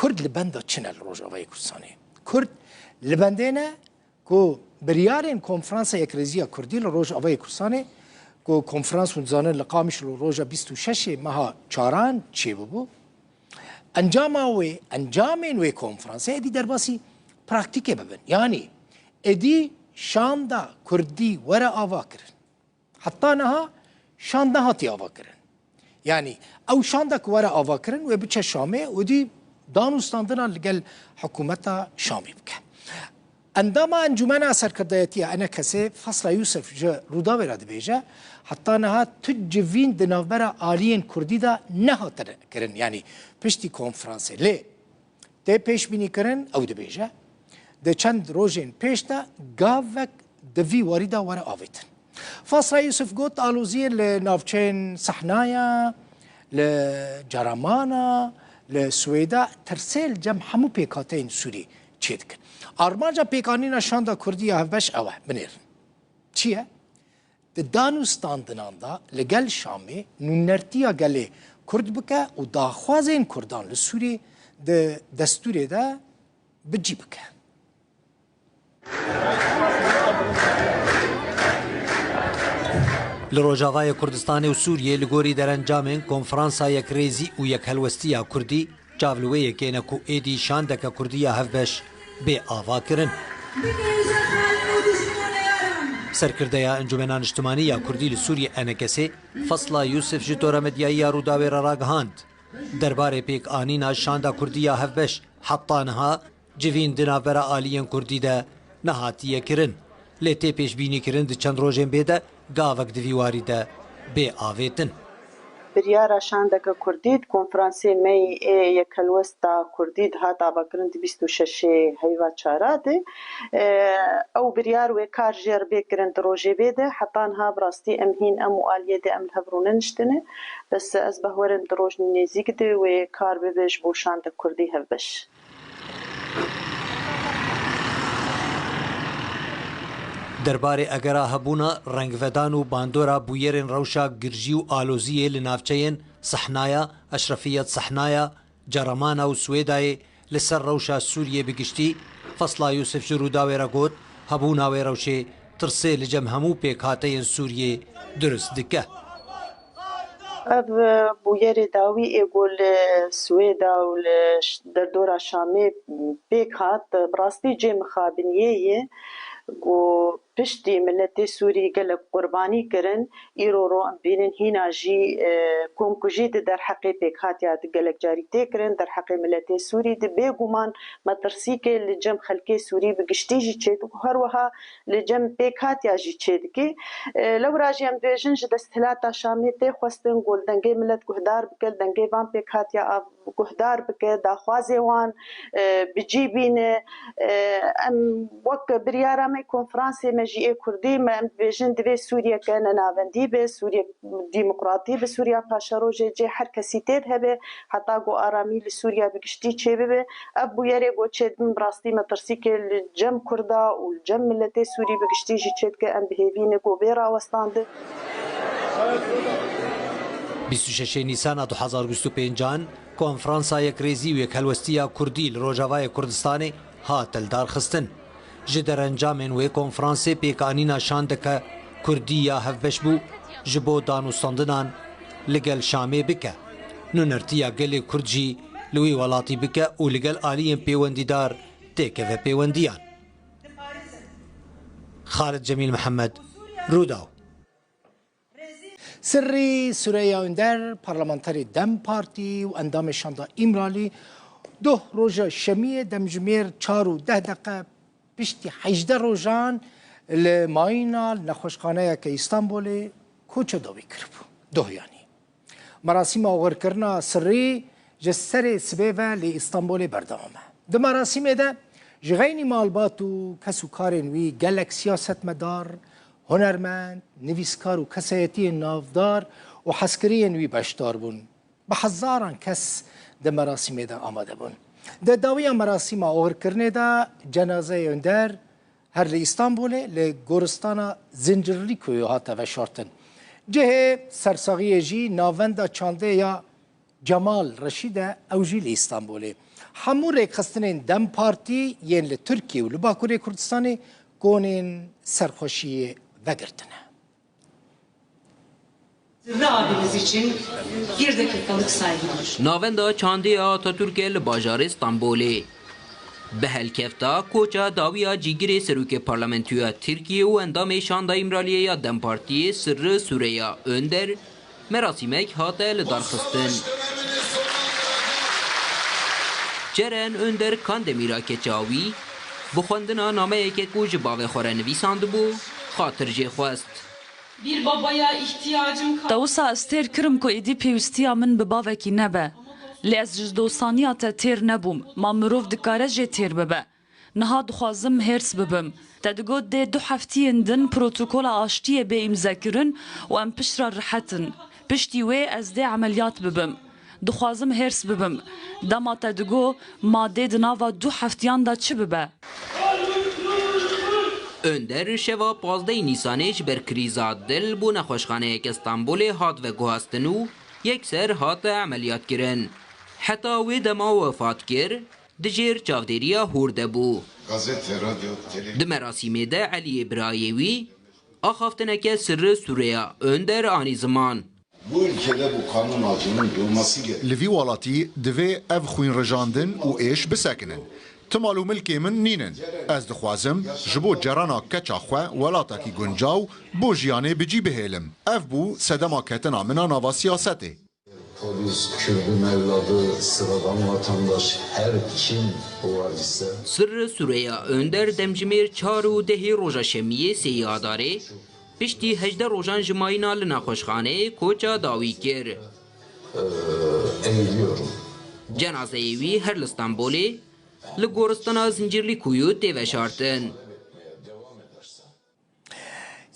كرد لبندا چنه لروجاوای کردستانه كرد لبندینه کو بریارین کنفرانس یکریزیا کردی لروجاوای کردستانه کو کنفرانس ونزانه لقامش لروجا 26 ماه چاران چی بو انجامین وی کنفرانس ادی درباسی پراکتیکه ببن یعنی ادی شاندا کردی ورا آوا کرن حتی نها شاندا هاتی آوا کرن يعني او شاندك ورا افاكرن وبتش شامي ودي دانوستاندنا لقال حكومتها شامي بك عندما انجمنا سركرديتي انا كسي فصل يوسف جا رودا وراد بيجا حتى انها تجفين دنافبرا آليين كردي دا نها كرن يعني بشتي كونفرانسي ليه دي بيش بيني كرن او دي بيجا دي چند روجين بيش دا قاوك دفي واريدا ورا آفيتن فصل يوسف قلت آلوزين لنافچين صحنايا لجرمانا لسويدا ترسل جم همو بيكاتين سوري چيدكن آرمانجا بيكانينا شاندا كردية هفبش اوه بنير چيه؟ دانوستان دناندا لگل شامي نونرتيا گله كرد بكا و داخوازين كردان لسوري دستوري دا بجي بكا لروجاوای کردستان و سوریه لگوری در انجام کنفرانسا یک ریزی و یک هلوستیا کردی جاولوی که نکو ایدی شاندک کردی هفبش به آوا کرن. سرکرده انجمنان اجتماعی یا کردی لسوریه انکسی فصل یوسف جتور مدیایی روداوی را گهاند. درباره پیک آنینا شاندا کردی هفبش حتی نها جوین دنابر آلیان کردی ده نهاتیه کرن. لیتی پیش بینی کرن ده چند روزین بیده گاوک دویواری ده بی آویتن. بریارا شاندک کردید کنفرانسی می یکلوستا کردید هات آبکرند 26 هیوا چاراده او بریار و کار جر بکرند روزی بیده حتی انها براستی امهین ام آلیه ده ام الهبرونه نشتنه بس از بهورند روز نزیک ده و کار ببش بو شاندک کردی هفبش. درباره اگرا هبونا رنگودان و باندورا بویرین روشا گرجی و آلوزیه لنافچین صحنایا اشرفیت صحنایا جرمانا و سویدای لسر روشا سوریه بگشتی فصلا یوسف جروداوی را گوت هبوناوی روشه ترسه لجم همو پیکاتین سوریه درست دکه اب بویر داوی ایگول سویدا و در دورا شامی پیکات براستی جیم خابنیه و پشتی ملت سوری گل قربانی کرن ایرو رو بینن هینا جی کومکوجیت در حق پیکاتیات گلک جاری تکرن در حق ملت سوری د بیگمان مترسی که لجم خلک سوری بگشتی جی چید هر وها لجم پیکاتیا جی چید کی لو راجی ام بیژن ج دستلات شامی ته خوستن گول دنگه ملت گهدار بکل دنگه وان پیکاتیا گهدار بکه داخوازی وان بجیبین ام وک بریارا می کنفرانسی مجیء کردی من بیژن دوی سوریه که نناوندی به سوریه دموکراتی به سوریه پاشروجه جه هر کسی تید هبه حتی گو آرامی لسوریه بگشتی چه به ابو یری گو چه براستی مترسی که جم کردا و جم ملت سوری بگشتی جه چه که ام بهیوین گو بیرا وستانده 26 نیسان 2025 کنفرانسا یک ریزی و یک هلوستیا کردی لروجاوای کردستان هاتل دار خستن. جدر انجام و کنفرانسی پیکانینا شاندک کردی یا هفبش بو جبو دانوستاندنان لگل شامی بکه نونرتیا گل کردجی لوی ولاتی بکه و لگل آلیم پیوندیدار تیکه و پیوندیان. خالد جمیل محمد روداو سری سوریه اندر پارلمانتری دم پارتی و اندام شاندا ایمرالی دو روز شمیه دمجمیر 4 و 10 دقیقه پشتی 18 روزان لماینا نخوشخانه که استانبول کوچه دوی کربو دو یعنی مراسم آور کرنا سری جسر سبیوه لی استانبول بردامه ده مراسم ده جغینی مالباتو کسو کارن وی گلک سیاست مدار هنرمند نویسکار و کسایتی نافدار و حسکرین وی بشدار بون به هزاران کس ده مراسم ده آمده بون ده داوی مراسم آور کرنه ده جنازه اندر هر لی استانبول لی گورستان زنجرلی کوی هاته و شارتن جه سرساقی جی ناوند چانده یا جمال رشید اوجی لی استانبول همو رێکخستنên Dem Partî yên li Tirkiye û li Bakurê Kurdistanê konên serxweşiyê vegirtine. Zirve abimiz için 1 dakikalık saygılar. Navenda çandê a Atatürkê li bajarê Stenbolê. Bi helkefta koça dawiya cîgirê serokê parlamentoya Tirkiye û endamê şanda İmraliyê ya Dem Partiyê Sirri Süreyya Önder merasîmek hate li darxistin. Ceren Önder Kandemîra Keçawî bi xwendina nameyeke ku ji bavê xwe re nivîsandibû xatir jê xwest. Bir babaya ihtiyacım kaldı. Dawsa ez têr kirim ku êdî pêwistiya min bi bavekî nebe. Lê ez ji dostaniya te têr nebûm, ma mirov dikare jê têr bibe. Niha dixwazim hêrs bibim. Te digot dê 2 heftiyên din protokola aştiyê bê îmzekirin û em piştre rihetin. Piştî wê ez dê emeliyat bibim. Dixwazim hêrs bibim. Dema te digot ma dê di nava 2 heftiyan da çi bibe? Önder şeva 15 Nîsanê ji ber krîza dil bû nexweşxaneyek Stenbolê hat veguhastin û yekser hate emeliyatkirin. Heta wê dema wefat kir, di jêr çavdêriya hûr de bû. Di merasîmê de Eliyê birayê wî, axaftineke Sirri Süreyya Önder anî ziman. Bu ülkede bu kanun ağacının durması gerekiyor. Li vî welatî divê ev xwînrijandin û êş bisekinin. Timal û milkê min nînin. Ez dixwazim ji bo cerana keça xwe welatekî guncaw bo jiyanê bicî bihêlim. Ev bû sedema ketina min a nava siyasetê. Polis, Kürdün evladı, sıradan vatandaş, her kim o acısı. Sirri Süreyya Önder demjimêr 4 û 10 roja şemiyê sêyî adarê piştî 18 rojan ji mayîna li nexweşxaneyê koça dawî kir. Eğiliyorum. Cenazeyê wî her li Stenbolê li goristana Zincirlîkûyû tê veşartin.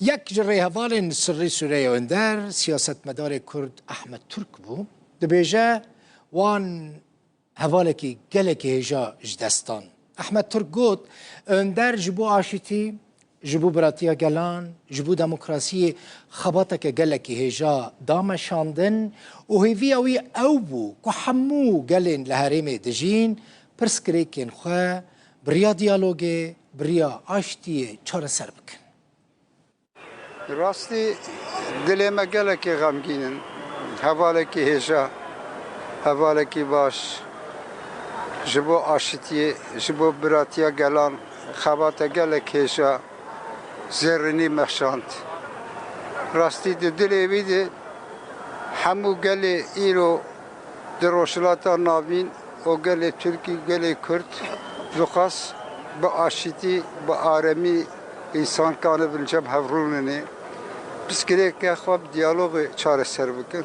Yek ji rêhevalên Sirri Süreyya Önder siyasetmedarê Kurd Ahmed Türk bû. Dibêje wan hevalekî gelekî hêja ji destan. Ahmed Türk got Önder ji bo aşîtî, ji bo biratiya gelan, ji bo demokrasiyê xebateke gelekî hêja dameşandin û hêviya wî ew bû ku hemû gelên li herêmê dijîn pirsgirêkên xwe biriya diyalogê, biriya aştiyê çareser bikin. Rastî dilê me gelekî xemgînin, hevalekî hêja, hevalekî baş, ji bo aşitiyê, ji bo biratiya gelan, xebate gelek hêja, zêrînî meşand. Rastî di dilê wî de hemû gelê îro di rojhilata navîn o gelê Tirkî, gelê Kurd dixwast bi aşîtî, bi aremî însan bin cem hevrûnê piskirêke xwe bi diyalogê çareser bikin.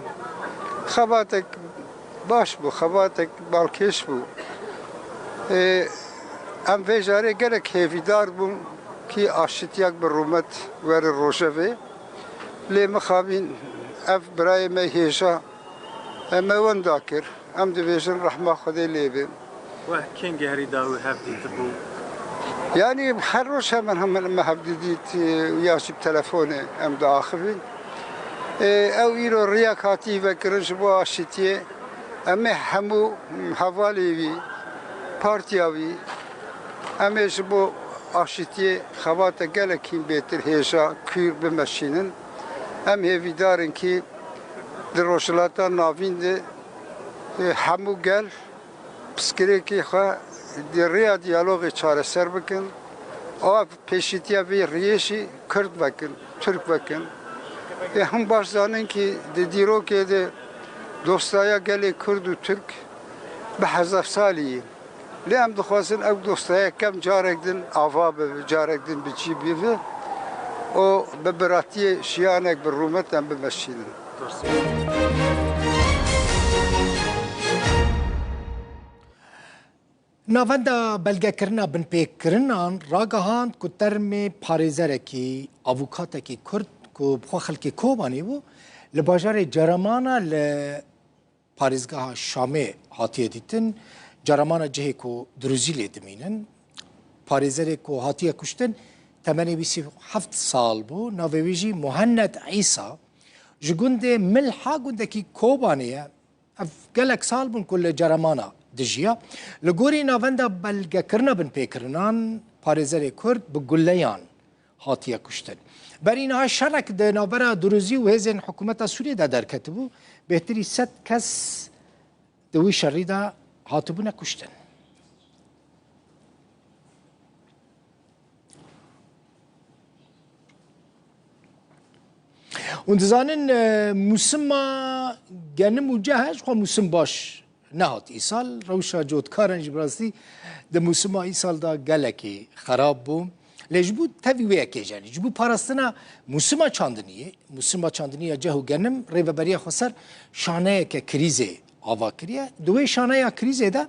Xebatek baş bû, xebatek balkêş bû. Em vê jarê gelek hêvîdar bûn kî aşîtiyek bi rûmet were rojevê. Lê mixabîn ev birayê me hêja em ê wenda kir. Em dibêjin rehma Xwedê lê bê. Weh kengê herî dawî hev dîtibû. Yani her roş hemen me hev didît ya ji telefonê em diaxivîn. Ew îro riyak hatî vekirin ji bo aşîtiyê. Em ê hemû hevalê wî, partiya wî, em ê ji bo aşîtiyê xebate gelekî bêtir hêja kûr bimeşînin. Em hêvîdarin kî di rojhilata navîn de hemû gel piskirêkê xwe di rêya diyalogê çareser bikin. Ava pêşîtiya vê riyêşî Kurd vekin, Türk vekin. Him baş zanin ki di dîrokê de dostaya gelê Kurd û Türk bi hezef salî. Lê em dixwazin ew dostaya kem carek din ava bibe, carek din biçî bibe. O bi biratiyê şiyanek bi rûmet em bimeşînin. Navenda belgekirina binpêkirinan ragihand ku termê parêzerekî avûkatekî Kurd ku bi xwe xelkê Kobanî bû li bajarê Ceremana li parêzgeha Şamê hatiye dîtin. Ceremana cihê ku Druzîlê dimînin. Parêzerê ku hatiye kuştin temenê wî 7 sal bû. Navê wî jî Muhennet İsa ji gundê Milha gundekî Kobanê ye. Ev gelek sal bûn ku li Ceremana دجیا لگوری ناوندا بلگه کرنا بن پیکرنان پارێزەرê کورد bi guleyan hatiye kuştin. Berî niha şerek di navbera duruzî û hêzên hikûmeta Sûriyê de derketibû, bêhtirî 100 kes di wî şerî de hatibûne kuştin. Hûn dizanin musima genim û cehej xwe musim baş nehat îsal rewşa cotkaran ji birastî di musima îsal da gelekî xerab bû. Lê ji bo tevî wê yekê jenî ji bo parastina musima çandiniyê, musima çandiniya ceh û genim rêveberiya xwe ser şaneyeke krîzê ava kiriye. Di wê şaneya krîzê de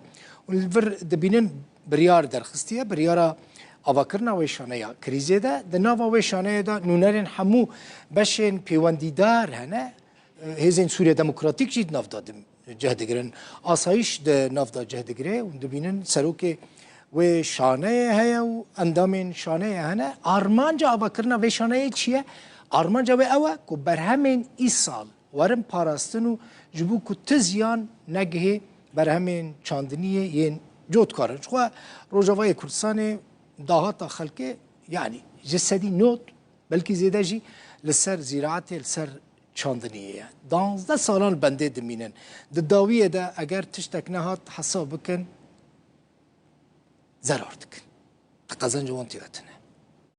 hûn li vir dibînin biryar derxistiye, biryara avakirina wê şaneya krîzê de di nava wê şaneyê de nûnerên hemû beşên pêwendîdar hene hêzên Sûriya Demokratîk jî di nav da ceh digirin. Asayiş di nav da ceh digire û dibînin serokê wê şaneyê heye û endamên şaneyê hene. Armanca avakirina vê şaneyê çi ye? Armanca wê ew e ku berhemên îsal werin parastin û ji bo ku ti ziyan negihê berhemên çandiniyê yên cotkarin. Ji xwe Rojavayê Kurdistanê dahata xelkê yani ji sedî not belkî zêde jî li ser zîraetê li ser çandiniyê ye. 12 salan bendê dimînin. Di dawiyê de eger tiştek nehat hesab bikin zarar dikin. Qezenca wan tîvetine.